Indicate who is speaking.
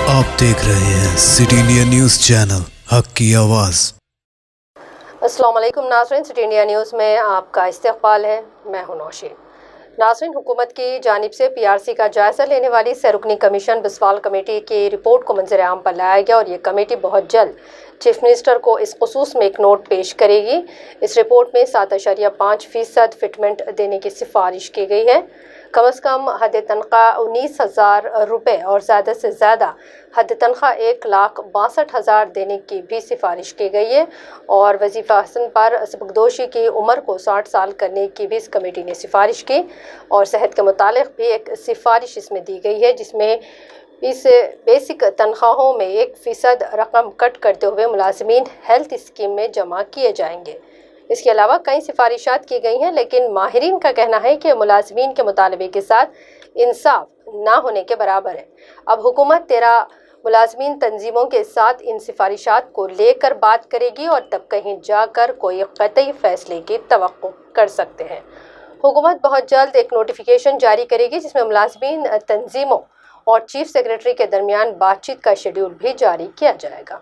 Speaker 1: آپ دیکھ رہے ہیں سٹی انڈیا نیوز چینل، حق کی آواز۔
Speaker 2: السلام علیکم ناظرین، سٹی انڈیا نیوز میں آپ کا استقبال ہے۔ میں ہوں نوشین۔ ناظرین، حکومت کی جانب سے پی آر سی کا جائزہ لینے والی سہ رکنی کمیشن بسوال کمیٹی کی رپورٹ کو منظر عام پر لایا گیا اور یہ کمیٹی بہت جلد چیف منسٹر کو اس خصوص میں ایک نوٹ پیش کرے گی۔ اس رپورٹ میں 7.5% فٹمنٹ دینے کی سفارش کی گئی ہے۔ کم از کم حد تنخواہ 19,000 روپے اور زیادہ سے زیادہ حد تنخواہ 1,62,000 دینے کی بھی سفارش کی گئی ہے اور وظیفہ حسن پر سبکدوشی کی عمر کو 60 سال کرنے کی بھی اس کمیٹی نے سفارش کی اور صحت کے متعلق بھی ایک سفارش اس میں دی گئی ہے، جس میں اس بیسک تنخواہوں میں 1% رقم کٹ کرتے ہوئے ملازمین ہیلتھ اسکیم میں جمع کیے جائیں گے۔ اس کے علاوہ کئی سفارشات کی گئی ہیں، لیکن ماہرین کا کہنا ہے کہ ملازمین کے مطالبے کے ساتھ انصاف نہ ہونے کے برابر ہے۔ اب حکومت 13 ملازمین تنظیموں کے ساتھ ان سفارشات کو لے کر بات کرے گی اور تب کہیں جا کر کوئی قطعی فیصلے کی توقع کر سکتے ہیں۔ حکومت بہت جلد ایک نوٹیفیکیشن جاری کرے گی، جس میں ملازمین تنظیموں اور چیف سیکرٹری کے درمیان بات چیت کا شیڈول بھی جاری کیا جائے گا۔